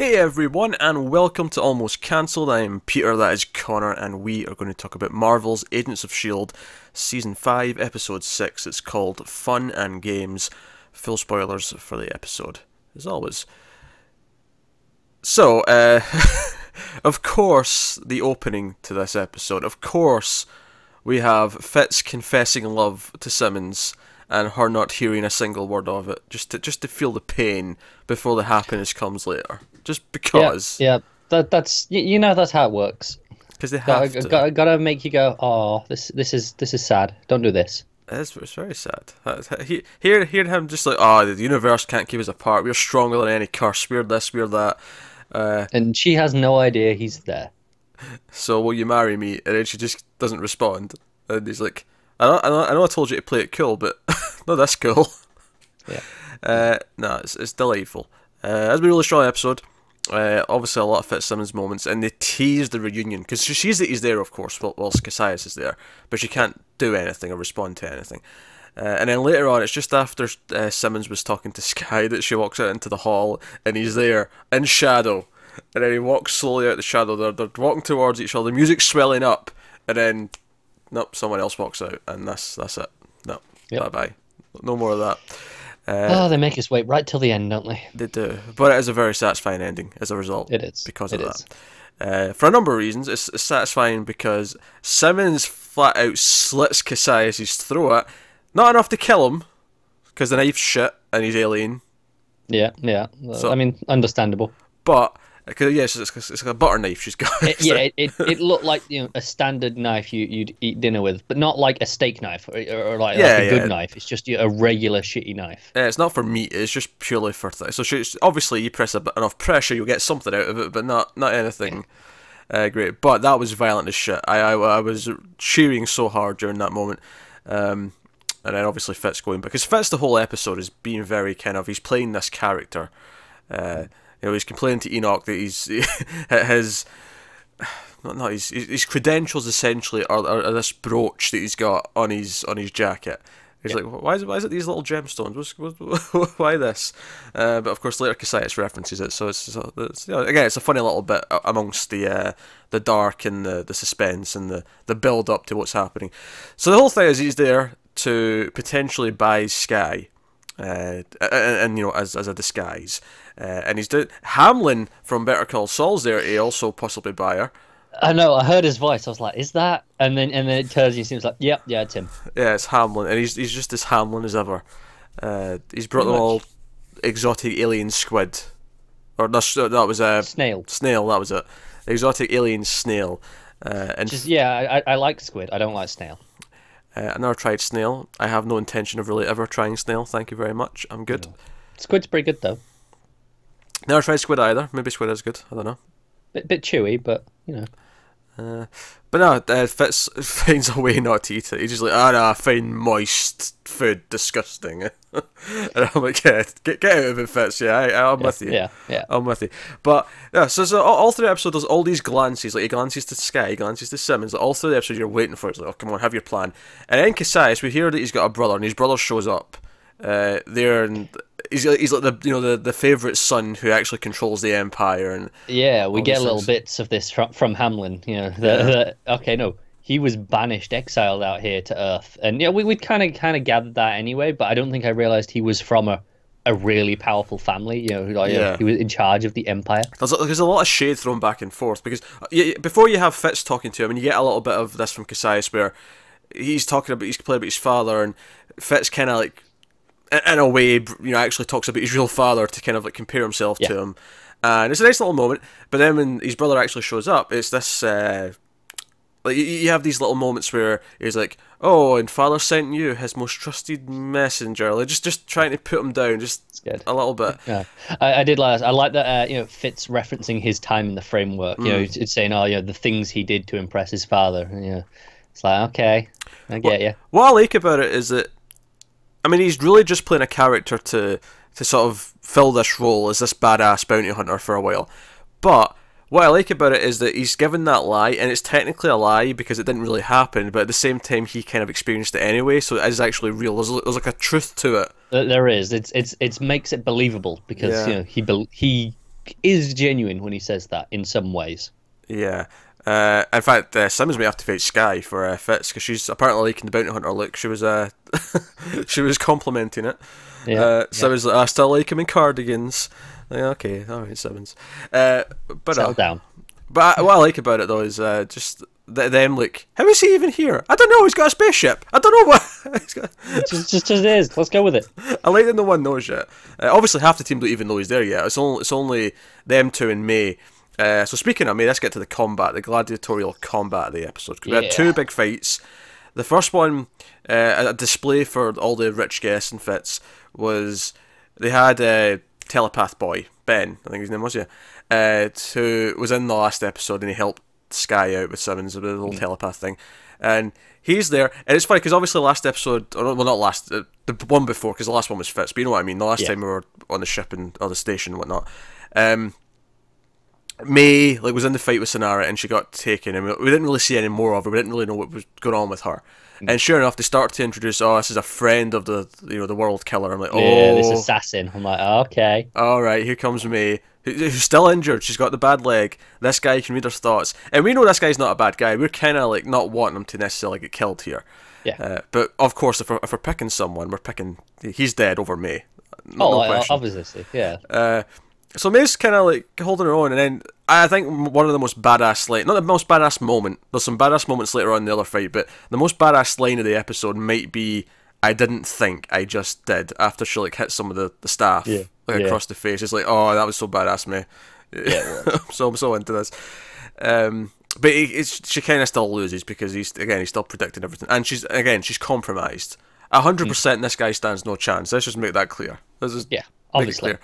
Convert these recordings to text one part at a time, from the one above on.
Hey everyone, and welcome to Almost Cancelled. I am Peter, that is Connor, and we are going to talk about Marvel's Agents of S.h.i.e.L.D. Season 5, Episode 6. It's called Fun and Games. Full spoilers for the episode, as always. So, of course, the opening to this episode, of course, we have Fitz confessing love to Simmons, and her not hearing a single word of it, just to feel the pain before the happiness comes later. Just because. Yeah. That's you know that's how it works. Because they have to. Gotta make you go, oh, this is sad. Don't do this. It's very sad. Hearing him just like, oh, the universe can't keep us apart. We're stronger than any curse. We're this, we're that. And she has no idea he's there. So will you marry me? And then she just doesn't respond. And he's like, I know I told you to play it cool, but not this cool. Yeah. No, it's delightful. It's been a really strong episode. Obviously a lot of Fitzsimmons moments, and they tease the reunion, because she sees that he's there, of course, whilst Cassius is there, but she can't do anything or respond to anything. And then later on, it's just after Simmons was talking to S.h.i.e.L.D. that she walks out into the hall, and he's there, in shadow, and then he walks slowly out the shadow. They're walking towards each other, the music's swelling up, and then nope, someone else walks out, and that's it. No, Yep. bye-bye. No more of that. They make us wait right till the end, don't they? They do, but it is a very satisfying ending as a result. It is. Because of that. For a number of reasons, it's satisfying because Simmons flat out slits Cassius' throat. Not enough to kill him, because the knife's shit and he's alien. Yeah. So, I mean, understandable. But yes, it's like a butter knife she's got. It looked like a standard knife you'd eat dinner with, but not like a steak knife or like a good knife. It's just a regular shitty knife. It's not for meat. It's just purely for things. So obviously, you press enough pressure, you'll get something out of it, but not anything great. But that was violent as shit. I was cheering so hard during that moment. And then obviously Fitz going, because Fitz the whole episode is being very he's playing this character. He's complaining to Enoch that his credentials essentially are this brooch that he's got on his jacket. He's like, why is it these little gemstones? Why this? But of course later Cassius references it, so it's again it's a funny little bit amongst the dark and the suspense and the build up to what's happening. So the whole thing is he's there to potentially buy Skye. And as a disguise, and he's doing Hamlin from Better Call Saul's there to also possibly buy her. I know. I heard his voice. I was like, "Is that?" And then it turns. He seems like, "Yep, yeah, it's him." Yeah, it's Hamlin, and he's just as Hamlin as ever. He's brought them all exotic alien squid, or that was snail. Snail, that was it. Exotic alien snail. I like squid. I don't like snail. I never tried snail. I have no intention of really ever trying snail. Thank you very much. I'm good. Squid's pretty good though. Never tried squid either. Maybe squid is good. I don't know. Bit chewy, but But no, Fitz finds a way not to eat it. He's just like, no, I find moist food disgusting. And I'm like, yeah, get out of it, Fitz. Yeah, I'm with you. Yeah. I'm with you. But yeah, so all through the episode, there's all these glances. Like he glances to Skye, he glances to Simmons. Like, all through the episode, you're waiting for it. It's like, oh, come on, have your plan. And then Cassius, we hear that he's got a brother, and his brother shows up there, and he's like the favourite son who actually controls the empire. And we get little bits of this from Hamlin. He was banished, exiled out here to Earth, and we'd kind of gathered that anyway. But I don't think I realized he was from a really powerful family. He was in charge of the empire. There's a lot of shade thrown back and forth because before you have Fitz talking to him, and you get a little bit of this from Cassius where he's complaining about his father, and Fitz kind of like, in a way, actually talks about his real father to kind of like compare himself to him, and it's a nice little moment. But then when his brother actually shows up, it's this like you have these little moments where he's like, "Oh, and father sent you his most trusted messenger," like just trying to put him down, just a little bit. Yeah, I did like that. I like that. Fitz referencing his time in the framework. It's saying, the things he did to impress his father. It's like, okay, I get you. What I like about it is that, I mean, he's really just playing a character to sort of fill this role as this badass bounty hunter for a while. But what I like about it is that he's given that lie, and it's technically a lie because it didn't really happen, but at the same time he kind of experienced it anyway, so it is actually real. There's like a truth to it. There is. It makes it believable because he is genuine when he says that in some ways. Yeah. In fact, Simmons may have to fight Sky for Fitz because she's apparently liking the bounty hunter look. She was she was complimenting it. Yeah. Simmons like, I still like him in cardigans. Like, okay, all right, Simmons. But Settle down. But what I like about it though is just them like, how is he even here? I don't know. He's got a spaceship. I don't know what. He's got... just is. Let's go with it. I like that no one knows yet. Obviously, half the team don't even know he's there yet. It's only them two and May. So speaking of May, let's get to the combat, the gladiatorial combat of the episode. We had two big fights. The first one, a display for all the rich guests and Fitz, was they had telepath boy Ben, I think his name was, who was in the last episode, and he helped Sky out with Simmons with a little telepath thing, and he's there. And it's funny because obviously last episode, or well, not last, the one before, because the last one was Fitz, but you know what I mean. The last time we were on the ship or the station and whatnot, May was in the fight with Sonara and she got taken, and we didn't really see any more of her. We didn't really know what was going on with her. And sure enough, they start to introduce, this is a friend of the the world killer. I'm like, this assassin. I'm like, okay, all right, here comes May, who's still injured. She's got the bad leg. This guy can read her thoughts, and we know this guy's not a bad guy. We're kind of like not wanting him to necessarily get killed here. Yeah. But of course, if we're picking someone, we're picking he's dead over May. No question. Obviously, yeah. So May's kind of like holding her own, and then I think one of the most badass, not the most badass moment, there's some badass moments later on in the other fight, but the most badass line of the episode might be, I didn't think, I just did, after she hit some of the staff across the face. It's like, oh, that was so badass, May. Yeah, I'm so into this. But she kind of still loses because he's still predicting everything, and she's compromised. 100% this guy stands no chance. Let's just make that clear. Obviously.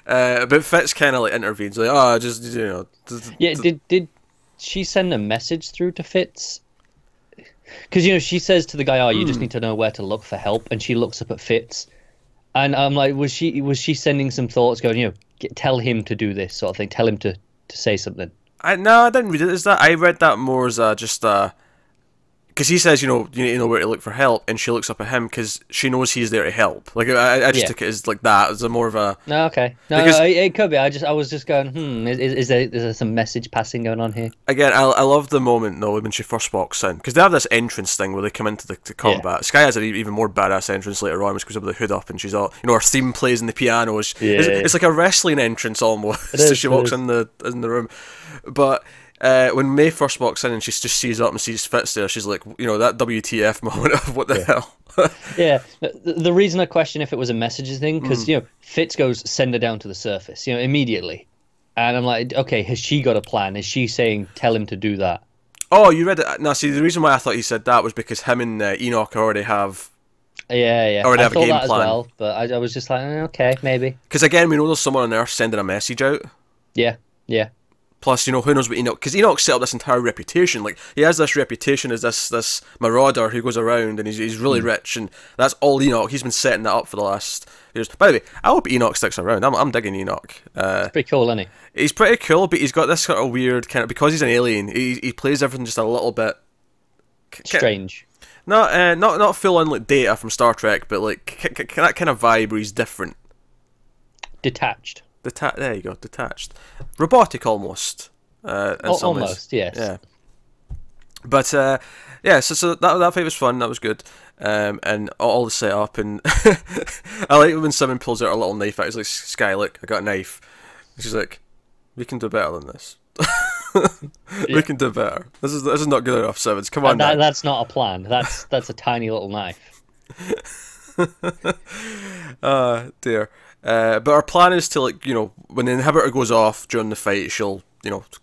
But Fitz kind of intervenes, like, Did she send a message through to Fitz? Because she says to the guy, you just need to know where to look for help, and she looks up at Fitz, and I'm like, was she sending some thoughts, going, tell him to do this sort of thing, tell him to say something? No, I didn't read it as that. I read that more as just because he says, you need to know where to look for help, and she looks up at him because she knows he's there to help. Like, I just took it as like that, as a more of a... No, okay. No, it could be. I was just going, is there some message passing going on here? Again, I love the moment, though, when she first walks in, because they have this entrance thing where they come into the combat. Yeah. Sky has an even more badass entrance later on, which goes up with the hood up, and she's all, her theme plays in the piano. It's like a wrestling entrance, almost, so she walks in the room. But... when May first walks in and she just sees up and sees Fitz there, she's like, that WTF moment of what the hell. Yeah, the reason I question if it was a messages thing, because Fitz goes, send her down to the surface, immediately, and I'm like, okay, has she got a plan? Is she saying tell him to do that? Oh, you read it? No, see, the reason why I thought he said that was because him and Enoch already have. Already have a game plan. As well, but I was just like, okay, maybe. Because again, we know there's someone on Earth sending a message out. Yeah. Plus, who knows what Enoch... Because Enoch set up this entire reputation. Like, he has this reputation as this marauder who goes around, and he's really rich, and that's all Enoch. He's been setting that up for the last years. By the way, I hope Enoch sticks around. I'm digging Enoch. He's pretty cool, isn't he? He's pretty cool, but he's got this sort of weird kind of... Because he's an alien, he plays everything just a little bit... strange. Not full on like Data from Star Trek, but like that kind of vibe where he's different. Detached. There you go, detached, robotic almost. Almost, yes. Yeah. But So that fight was fun. That was good. And all the setup, and I like when someone pulls out a little knife out. He's like, Sky, look, I got a knife. And she's like, we can do better than this. We can do better. This is not good enough, Simmons. Come on. That's not a plan. That's a tiny little knife. Dear. But our plan is to, when the inhibitor goes off during the fight, she'll,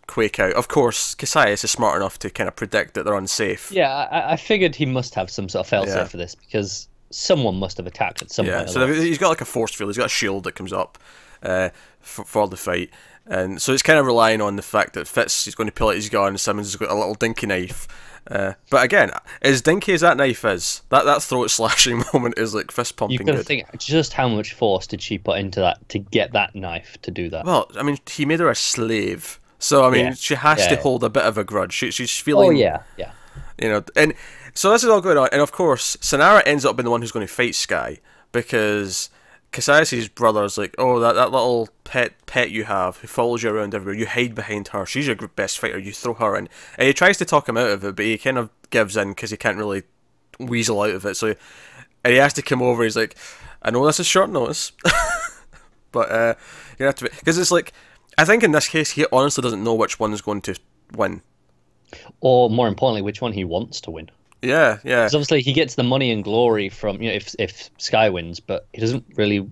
quake out. Of course, Cassius is smart enough to kind of predict that they're unsafe. Yeah, I figured he must have some sort of failsafe for this, because someone must have attacked at some point. Yeah, so he's got like a force field. He's got a shield that comes up for the fight. And so it's kind of relying on the fact that Fitz is going to pull out his gun and Simmons has got a little dinky knife. But again, as dinky as that knife is, that throat slashing moment is like fist pumping. You can think just how much force did she put into that to get that knife to do that? Well, I mean, he made her a slave, so I mean, she has to hold a bit of a grudge. She's feeling. Oh yeah. And so this is all going on, and of course, Sonara ends up being the one who's going to fight Sky because Cassius's brother's like, oh, that little pet you have who follows you around everywhere, you hide behind her, she's your best fighter, you throw her in. And he tries to talk him out of it, but he kind of gives in because he can't really weasel out of it. So, and he has to come over, he's like, I know this is short notice, but you have to be, because it's like, I think in this case, he honestly doesn't know which one is going to win. Or more importantly, which one he wants to win. Yeah. Because obviously he gets the money and glory from, if Sky wins, but he doesn't really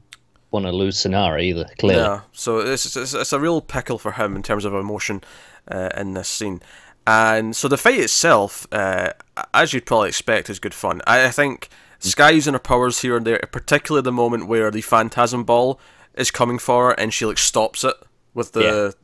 want to lose Sonara either, clearly. Yeah, so it's a real pickle for him in terms of emotion in this scene. And so the fight itself, as you'd probably expect, is good fun. I think Sky using her powers here and there, particularly the moment where the Phantasm Ball is coming for her and she like stops it with the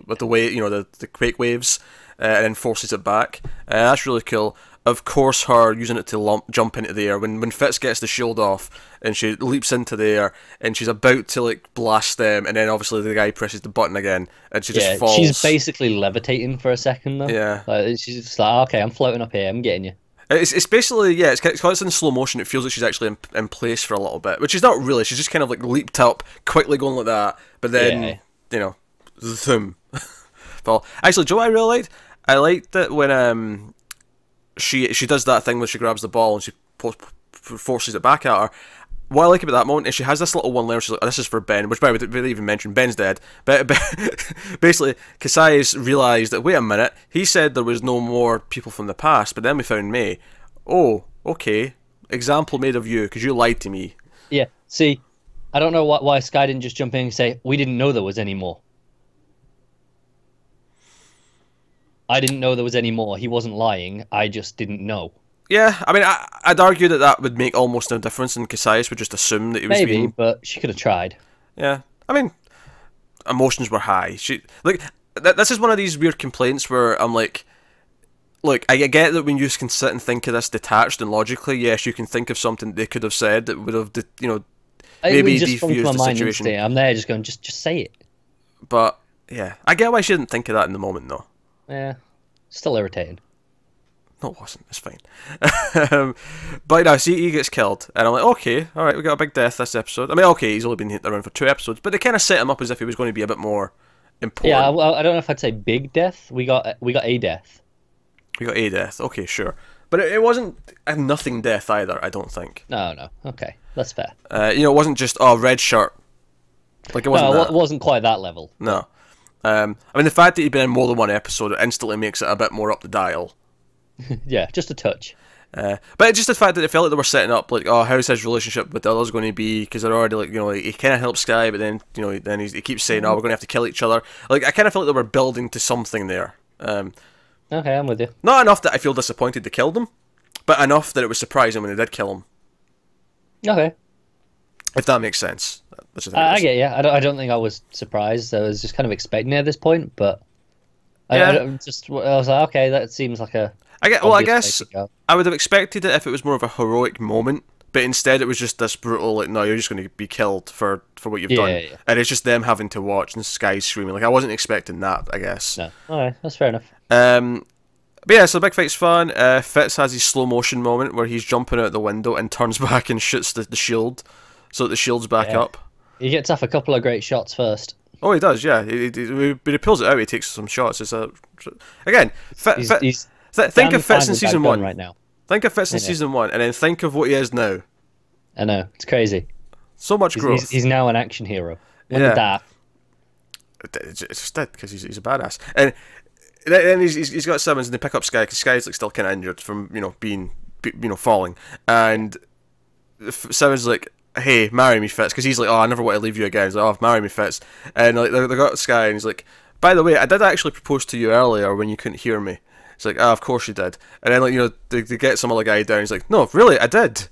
with the way the quake waves and then forces it back. That's really cool. Of course, her using it to jump into the air when Fitz gets the shield off and she leaps into the air and she's about to like blast them, and then obviously the guy presses the button again and she just falls. She's basically levitating for a second though. Yeah, like, she's just like, okay, I'm floating up here, I'm getting you. It's basically, yeah, it's in slow motion. It feels like she's actually in place for a little bit, which is not really. She's just kind of like leaped up, quickly going like that, but then zoom. Well, actually, Joe, I really liked. I liked that when she does that thing where she grabs the ball and she forces it back at her. What I like about that moment is she has this little one liner. She's like, oh, "This is for Ben," which, by the way, we didn't even mention. Ben's dead. But basically, Cassius realised that, wait a minute, he said there was no more people from the past, but then we found May. Oh, okay. Example made of you, because you lied to me. Yeah, see, I don't know why Sky didn't just jump in and say, we didn't know there was any more. I didn't know there was any more. He wasn't lying. I just didn't know. Yeah, I mean, I'd argue that would make almost no difference, and Cassius would just assume that he was maybe, but she could have tried. Yeah, I mean, emotions were high. This is one of these weird complaints where I'm like, look, I get that when you can sit and think of this detached and logically, yes, you can think of something they could have said that would have, maybe defused the situation. I'm there just going, just say it. But yeah, I get why she didn't think of that in the moment, though. Yeah, still irritating. No, it wasn't. It's fine. But now, see, he gets killed, and I'm like, okay, all right, we got a big death this episode. I mean, okay, he's only been around for 2 episodes, but they kind of set him up as if he was going to be a bit more important. Yeah, I don't know if I'd say big death. We got a death. We got a death. Okay, sure, but it wasn't a nothing death either. I don't think. No. Okay, that's fair. It wasn't just red shirt. Like it wasn't. No, it wasn't quite that level. No. I mean, the fact that he'd been in more than one episode instantly makes it a bit more up the dial. Yeah, just a touch. But just the fact that it felt like they were setting up, like, oh, how's his relationship with the others going to be? Because they're already, like, he kind of helps Sky, but then, then he keeps saying, oh, we're going to have to kill each other. Like, I kind of felt like they were building to something there. Okay, I'm with you. Not enough that I feel disappointed they killed him, but enough that it was surprising when they did kill him. Okay. If that makes sense. I get you. I don't think I was surprised. I was just kind of expecting it at this point, but yeah. I was like, okay, that seems like a... I guess I would have expected it if it was more of a heroic moment, but instead it was just this brutal, like, no, you're just going to be killed for what you've done. Yeah. And it's just them having to watch and Sky screaming. Like, I wasn't expecting that, I guess. No. Alright, that's fair enough. But yeah, so the big fight's fun. Fitz has his slow motion moment where he's jumping out the window and turns back and shoots the shield, so that the shield's back up. He gets off a couple of great shots first. Oh, he does, yeah. But he pulls it out, he takes some shots. It's again, think of Fitz in season 1 right now. Think of Fitz in season 1, and then think of what he is now. I know, it's crazy. So much growth. He's now an action hero. It's just dead because he's a badass. And then he's got Simmons, and they pick up Sky because Sky's like still kind of injured from being falling, and Simmons is like, hey, marry me, Fitz, because he's like, oh, I never want to leave you again. He's like, oh, marry me, Fitz. And like they got Sky, and he's like, by the way, I did actually propose to you earlier when you couldn't hear me. It's like, of course you did. And then, like, they get some other guy down. He's like, no, really, I did.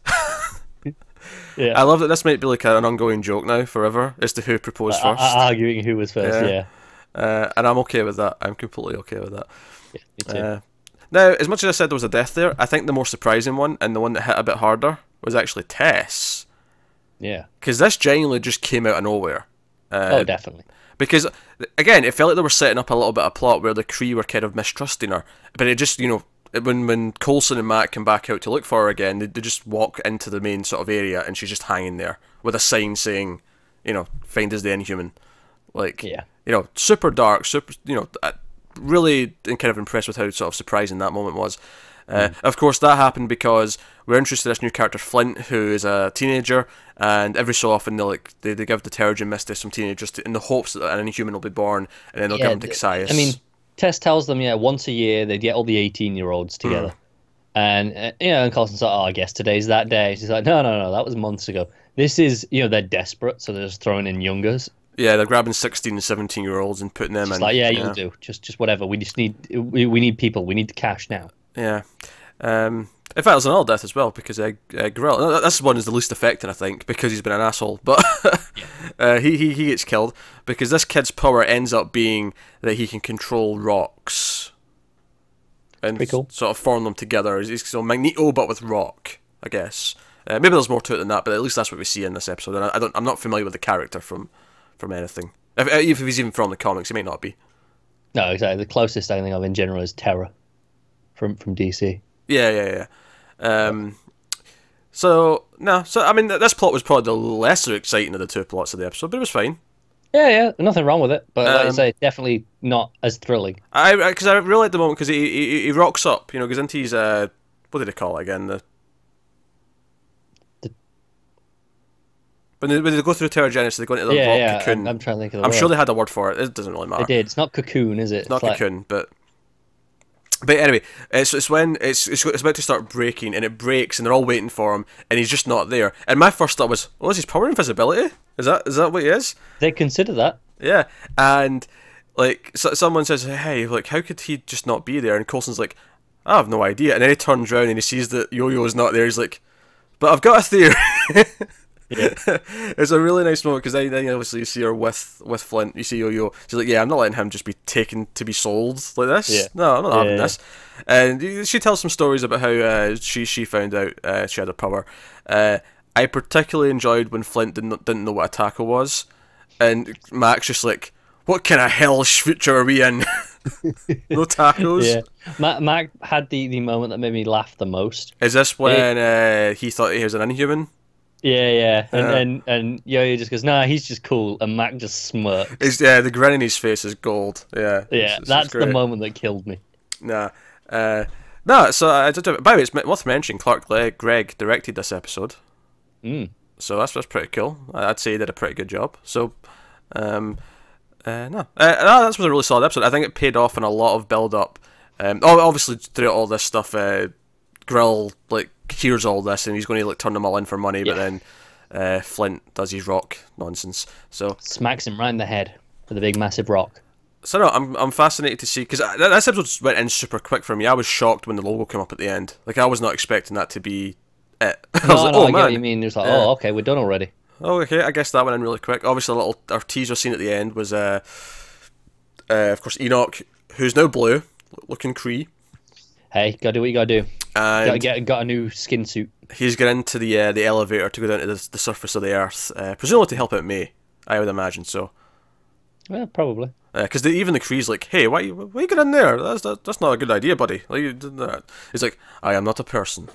Yeah. I love that this might be like an ongoing joke now forever as to who proposed first. Arguing who was first, yeah. And I'm okay with that. I'm completely okay with that. Yeah, me too. Now, as much as I said there was a death there, I think the more surprising one and the one that hit a bit harder was actually Tess. Yeah. Because this genuinely just came out of nowhere. Oh, definitely. Because, again, it felt like they were setting up a little bit of plot where the Kree were kind of mistrusting her. But it just, when Coulson and Matt come back out to look for her again, they just walk into the main sort of area, and she's just hanging there with a sign saying, find us the Inhuman. Like, super dark, super, really kind of impressed with how sort of surprising that moment was. Of course, that happened because we're introduced to this new character, Flint, who is a teenager, and every so often they give the Terrigen Mist to some teenagers in the hopes that an Inhuman will be born, and then they'll give them to Cassius. I mean, Tess tells them, once a year they'd get all the 18-year-olds together. And, and Coulson's like, I guess today's that day. She's like, no, that was months ago. This is, they're desperate, so they're just throwing in youngers. Yeah, they're grabbing 16 and 17-year-olds and putting them in. Like, you'll do. Just whatever. We just need, we need people. We need the cash now. Yeah. In fact, there's another death as well, because Gorilla, this one is the least affecting, I think, because he's been an asshole, but he gets killed, because this kid's power ends up being that he can control rocks. And pretty cool. Sort of form them together. He's so Magneto, but with rock, I guess. Maybe there's more to it than that, but at least that's what we see in this episode, and I'm not familiar with the character from anything. If he's even from the comics, he may not be. No, exactly. The closest I think of in general is Terra from DC. Yeah. So I mean, this plot was probably the lesser exciting of the two plots of the episode, but it was fine. Yeah, nothing wrong with it, but like I say, definitely not as thrilling. Because I really like the moment because he rocks up, goes into his what did they call it again? When they go through Terrigenesis, they go into the rock cocoon. I'm trying to think of the I'm word. sure they had a word for it. It doesn't really matter. They did. It's not cocoon, is it? It's not cocoon, but anyway, it's when it's about to start breaking, and it breaks, and they're all waiting for him, and he's just not there. And my first thought was, is his power invisibility? Is that what he is? They consider that. Yeah, and like someone says, hey, like how could he just not be there? And Coulson's like, I have no idea. And then he turns around and he sees that Yo-Yo is not there. He's like, but I've got a theory. Yeah. It's a really nice moment because then obviously you see her with Flint. You see Yo-Yo. She's like, yeah, I'm not letting him just be taken to be sold like this. Yeah. No, I'm not having this. And she tells some stories about how she found out she had a power. I particularly enjoyed when Flint didn't know what a taco was, and Mac's just like, what kind of hellish future are we in? No tacos. Yeah, Mac had the moment that made me laugh the most. Is this when he thought he was an Inhuman? Yeah. And Yo-Yo just goes, nah, he's just cool, and Mac just smirks. The grin in his face is gold. Yeah, that's the moment that killed me. No, so by the way, it's worth mentioning Clark Gregg directed this episode. So that's pretty cool. I'd say he did a pretty good job. So, that was a really solid episode. I think it paid off in a lot of build up. Obviously throughout all this stuff, Grill hears all this and he's going to turn them all in for money, but then Flint does his rock nonsense. So smacks him right in the head with a big massive rock. So no, I'm fascinated to see, because this episode went in super quick for me. I was shocked when the logo came up at the end. I was not expecting that to be it. I was like, I get what you mean. It was like, okay, we're done already. Oh, okay, I guess that went in really quick. Obviously, our teaser scene at the end was, of course, Enoch, who's now blue, looking Kree. Hey, gotta do what you gotta do. And got a new skin suit. He's got into the elevator to go down to the surface of the Earth, presumably to help out May. I would imagine so. Well, probably. Because even the Kree's like, hey, why you get in there? That's not a good idea, buddy. Like, you did that. He's like, I am not a person.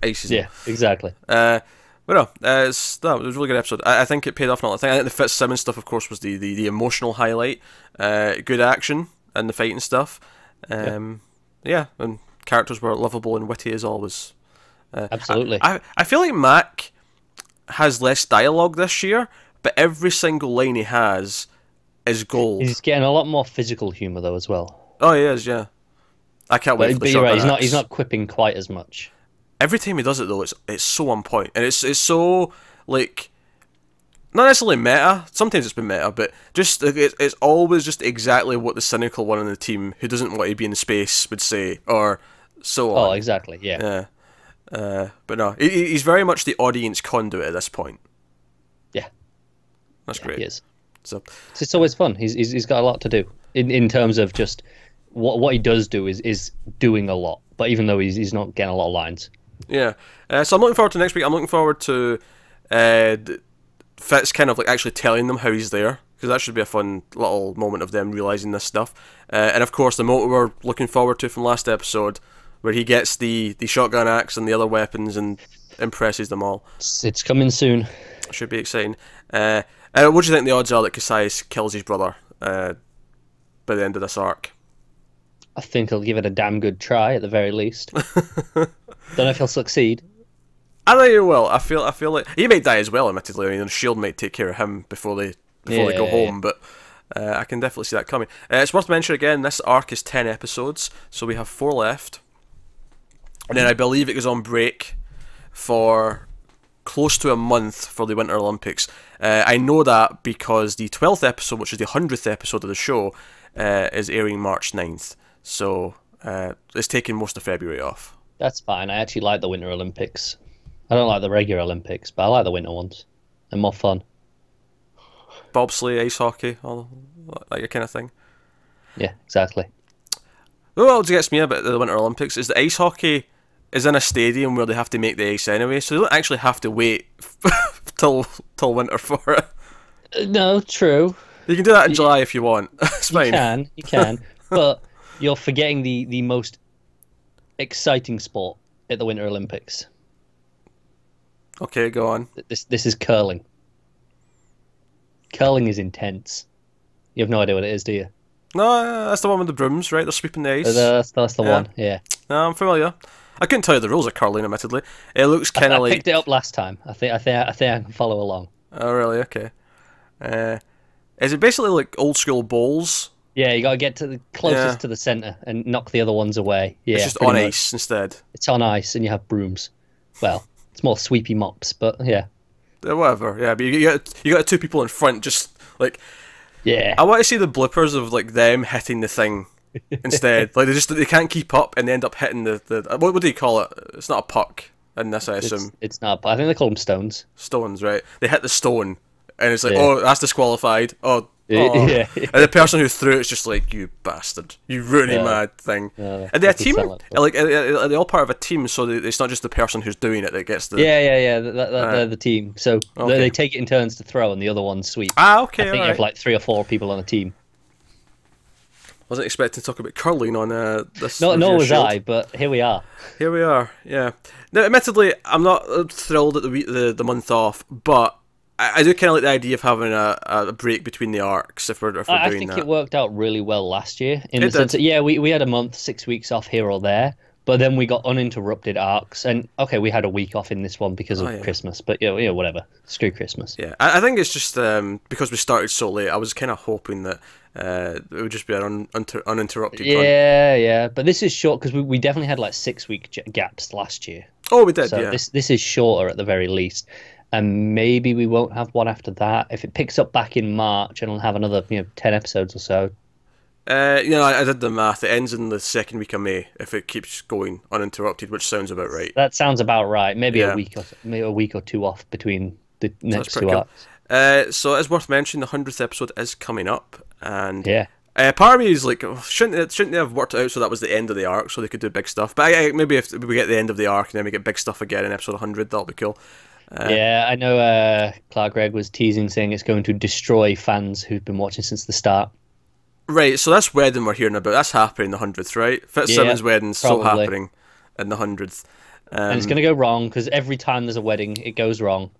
Ices him. Yeah, exactly. But no, it was a really good episode. I think it paid off. I think the Fitzsimmons stuff, of course, was the emotional highlight. Good action and the fighting stuff. And characters were lovable and witty as always. Absolutely. I feel like Mac has less dialogue this year, but every single line he has is gold. He's getting a lot more physical humour though as well. Oh, he is, yeah. I can't wait for the shotgun you're right. axe. He's not quipping quite as much. Every time he does it though, it's so on point, and it's so not necessarily meta. Sometimes it's been meta, but just it's always just exactly what the cynical one on the team who doesn't want to be in space would say, or so on. Oh, exactly. Yeah. But no, he's very much the audience conduit at this point. Yeah. That's great. He is. So it's always fun. He's got a lot to do in terms of just what he does do is doing a lot. But even though he's not getting a lot of lines. Yeah. So I'm looking forward to next week. I'm looking forward to Fitz kind of actually telling them how he's there, because that should be a fun little moment of them realizing this stuff. And of course, the moment we're looking forward to from last episode, where he gets the shotgun axe and the other weapons and impresses them all. It's coming soon. Should be exciting. What do you think the odds are that Cassius kills his brother by the end of this arc? I think he'll give it a damn good try at the very least. Don't know if he'll succeed. I think he will. I feel like he may die as well. Admittedly, I mean, S.h.i.e.L.D. might take care of him before they go home. But I can definitely see that coming. It's worth mentioning again. This arc is 10 episodes, so we have 4 left, and then I believe it goes on break for close to a month for the Winter Olympics. I know that because the 12th episode, which is the 100th episode of the show, is airing March 9th. So it's taking most of February off. That's fine. I actually like the Winter Olympics. I don't like the regular Olympics, but I like the winter ones. They're more fun. Bobsleigh, ice hockey, all that kind of thing. Yeah, exactly. What else gets me a bit at the Winter Olympics is the ice hockey is in a stadium where they have to make the ice anyway, so they don't actually have to wait till winter for it. No, true. You can do that in July if you want. It's fine. You can, but you're forgetting the most exciting sport at the Winter Olympics. Okay, go on. This is curling. Curling is intense. You have no idea what it is, do you? No, that's the one with the brooms, right? They're sweeping the ice. That's the one, yeah. No, I'm familiar. I couldn't tell you the rules of curling, admittedly. It looks kind of like... I picked it up last time. I think I can follow along. Oh, really? Okay. Is it basically like old school bowls? Yeah, you got to get to the closest to the centre and knock the other ones away. Yeah, it's just on ice instead. It's on ice and you have brooms. Well, it's more sweepy mops, but yeah. Whatever, yeah. But you got 2 people in front, just like... Yeah. I want to see the bloopers of like them hitting the thing instead. Like they can't keep up and they end up hitting the what do you call it? It's not a puck in this, I assume. It's not. I think they call them stones. Stones, right? They hit the stone, and it's like, oh, that's disqualified. Oh. Yeah. And the person who threw it's just like, you bastard, you really mad thing. And they're a team, like are they all part of a team? So it's not just the person who's doing it that gets the. Yeah. They're the team. So they take it in turns to throw, and the other ones sweep. Ah, okay. I think you have like 3 or 4 people on a team. Wasn't expecting to talk about curling on this. No, was I. But here we are. Here we are. Yeah. Now, admittedly, I'm not thrilled at the month off, but I do kind of like the idea of having a break between the arcs if we're doing that. I think it worked out really well last year in the sense that we had a month, 6 weeks off here or there, but then we got uninterrupted arcs, and okay, we had a week off in this one because of Christmas, but yeah, whatever. Screw Christmas. Yeah, I think it's just because we started so late. I was kind of hoping that it would just be an uninterrupted run. Yeah, but this is short because we definitely had like 6-week gaps last year. Oh, we did. So yeah. This is shorter at the very least. And maybe we won't have one after that. If it picks up back in March, and we'll have another 10 episodes or so. I did the math. It ends in the 2nd week of May if it keeps going uninterrupted, which sounds about right. That sounds about right. Maybe a week or 2 off between the next 2 arcs. So it's worth mentioning the 100th episode is coming up, and part of me is like, shouldn't they have worked it out so that was the end of the arc so they could do big stuff? But maybe if we get the end of the arc and then we get big stuff again in episode 100, that'll be cool. I know Clark Gregg was teasing, saying it's going to destroy fans who've been watching since the start. Right, so that's wedding we're hearing about. That's happening the 100th, right? Fitzsimmons' wedding's so happening in the 100th. And it's going to go wrong, because every time there's a wedding, it goes wrong.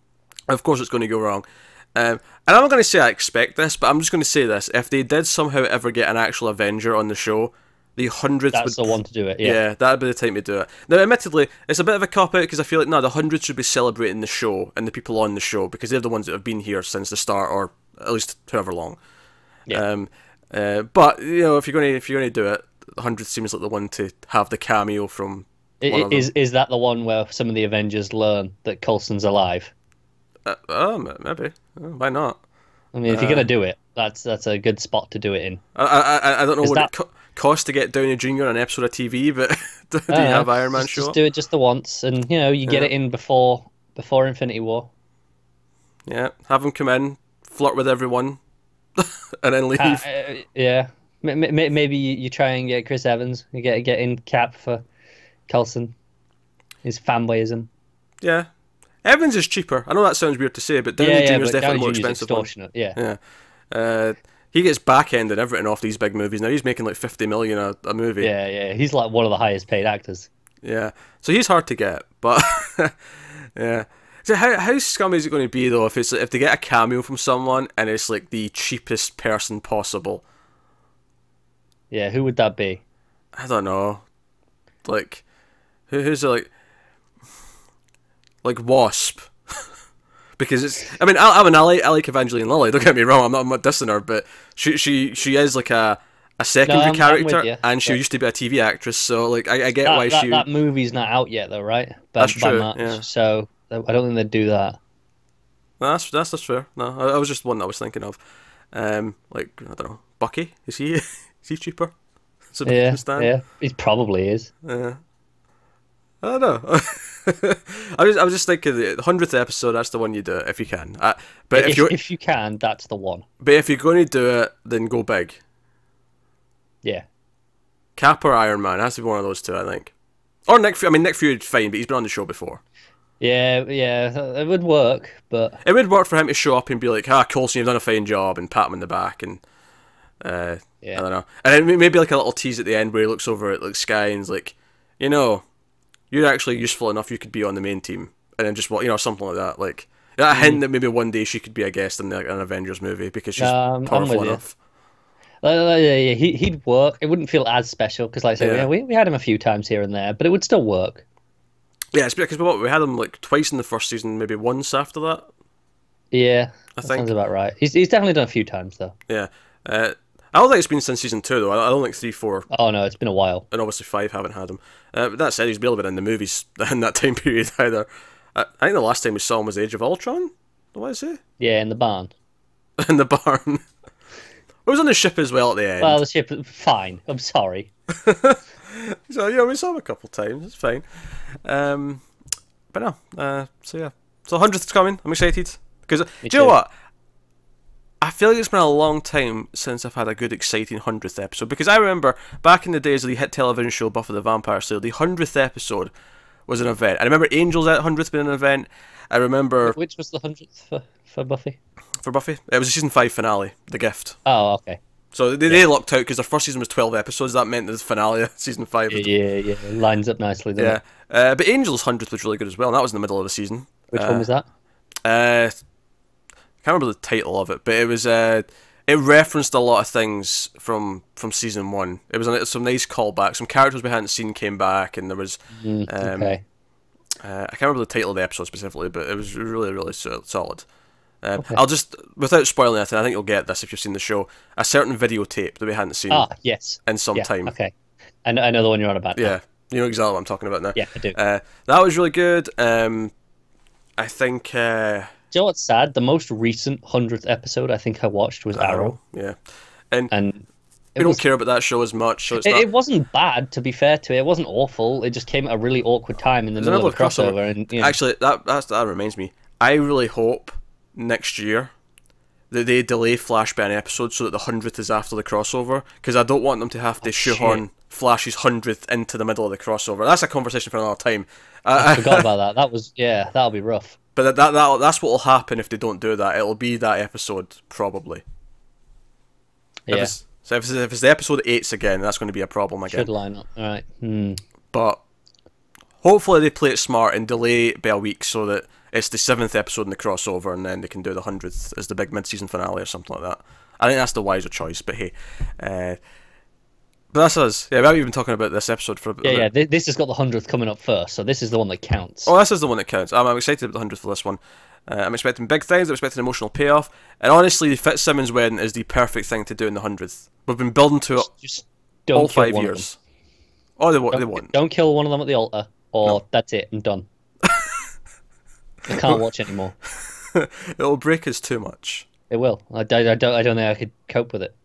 Of course it's going to go wrong. And I'm not going to say I expect this, but I'm just going to say this. If they did somehow ever get an actual Avenger on the show, the 100th That's the one to do it, yeah. That'd be the time to do it. Now, admittedly, it's a bit of a cop-out because I feel like, the 100th should be celebrating the show and the people on the show because they're the ones that have been here since the start, or at least however long. Yeah. But, if you're going to do it, the 100th seems like the one to have the cameo from one of them. Is that the one where some of the Avengers learn that Coulson's alive? Maybe. Why not? I mean, if you're going to do it, that's a good spot to do it in. I don't know what it costs to get Downey Jr. on an episode of TV, but do you have Iron Man show Just do it just the once, and you get it in before Infinity War. Yeah, have him come in, flirt with everyone, and then leave. Maybe you try and get Chris Evans. You get in Cap for Coulson. His fanboyism. Yeah. Evans is cheaper. I know that sounds weird to say, but Downey Jr. is definitely more expensive. Extortionate, yeah. He gets back-ended everything off these big movies. Now he's making like 50 million a movie. Yeah, yeah. He's like one of the highest paid actors. Yeah. So he's hard to get, but yeah. So how scummy is it going to be though if they get a cameo from someone and it's like the cheapest person possible? Yeah, who would that be? I don't know. Like who's it like Wasp? Because it's, I mean, I like Evangeline Lilly. Don't get me wrong. I'm not dissing her, but she is like a secondary character, and she used to be a TV actress. So like, I get why that movie's not out yet, though, right? That's true. March, yeah. So I don't think they'd do that. No, that's fair. No, I was just one that I was thinking of. Like I don't know, Bucky. Is he cheaper? Yeah, he probably is. Yeah. I don't know. I was just thinking the 100th episode. That's the one you do if you can. But if you can, that's the one. But if you're going to do it, then go big. Yeah. Cap or Iron Man has to be one of those two, I think. Or Nick Fury. I mean, Nick Fury's fine, but he's been on the show before. Yeah, it would work, but it would work for him to show up and be like, Coulson, you've done a fine job, and pat him in the back, and I don't know, and then maybe like a little tease at the end where he looks over at like Sky and's like, you're actually useful enough, you could be on the main team, and then just something like that, like a hint that maybe one day she could be a guest in an Avengers movie because she's powerful enough. Yeah, he'd work. It wouldn't feel as special because, like I say, we had him a few times here and there, but it would still work. Yeah, it's because we had him like twice in the first season, maybe once after that. Yeah, I think sounds about right. He's definitely done a few times though. Yeah, I don't think it's been since season 2 though. I don't think 3, 4. Oh no, it's been a while. And obviously 5 haven't had him. But that said, he's barely been in the movies in that time period either. I think the last time we saw him was Age of Ultron. What is it? Yeah, in the barn. In the barn. It was on the ship as well at the end. Well, the ship, fine. I'm sorry. So yeah, we saw him a couple times. It's fine. But no. So yeah. So 100th's coming. I'm excited because do you know what? I feel like it's been a long time since I've had a good, exciting 100th episode. Because I remember back in the days of the hit television show Buffy the Vampire Slayer, the 100th episode was an event. I remember Angel's 100th being an event. I remember. Which was the 100th for Buffy? For Buffy, it was the season 5 finale, The Gift. Oh, okay. So they lucked out because their first season was 12 episodes. That meant the finale of season 5. Yeah, lines up nicely. Doesn't it? But Angel's 100th was really good as well, and that was in the middle of the season. Which one was that? I can't remember the title of it, but it was it referenced a lot of things from season 1. It was some nice callbacks. Some characters we hadn't seen came back, and there was okay. I can't remember the title of the episode specifically, but it was really, really solid. Okay. I'll just, without spoiling anything, I think you'll get this if you've seen the show, a certain videotape that we hadn't seen in some time. Okay. I know the one you're on about now. Yeah, you know exactly what I'm talking about now. Yeah, I do. That was really good. I think... do you know what's sad? The most recent 100th episode I think I watched was Arrow. Yeah. And we don't care about that show as much. So it wasn't bad, to be fair to it. It wasn't awful. It just came at a really awkward time in the middle of a crossover. And, Actually, that reminds me. I really hope next year that they delay Flash by an episode so that the 100th is after the crossover, because I don't want them to have to shoehorn Flash's 100th into the middle of the crossover. That's a conversation for another time. I forgot about that. That'll be rough. But that's what will happen if they don't do that. It'll be that episode, probably. Yeah. If it's the episode 8s again, that's going to be a problem again. Should line up. All right. But hopefully they play it smart and delay it by a week so that it's the 7th episode in the crossover, and then they can do the 100th as the big mid-season finale or something like that. I think that's the wiser choice, but hey. But that's us. Yeah, we haven't even talking about this episode for a bit. Yeah, this has got the 100th coming up first, so this is the one that counts. Oh, this is the one that counts. I'm excited about the 100th for this one. I'm expecting big things, I'm expecting emotional payoff, and honestly, the Fitzsimmons wedding is the perfect thing to do in the 100th. We've been building to it just all 5 years. Oh, they won't. Don't kill one of them at the altar, or that's it, I'm done. I can't watch anymore. It'll break us too much. It will. I don't think I could cope with it.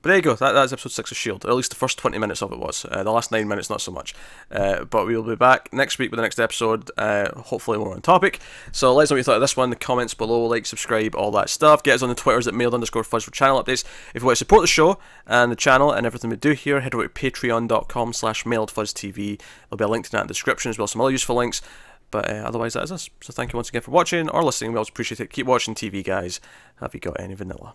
But there you go. That's episode 6 of S.h.i.e.L.D. Or at least the first 20 minutes of it was. The last 9 minutes, not so much. But we'll be back next week with the next episode. Hopefully more on topic. So let us know what you thought of this one. The comments below, like, subscribe, all that stuff. Get us on the Twitters at mailed_fuzz for channel updates. If you want to support the show and the channel and everything we do here, head over to patreon.com/mailedfuzztv. There'll be a link to that in the description as well as some other useful links. But otherwise, that is us. So thank you once again for watching or listening. We always appreciate it. Keep watching TV, guys. Have you got any vanilla?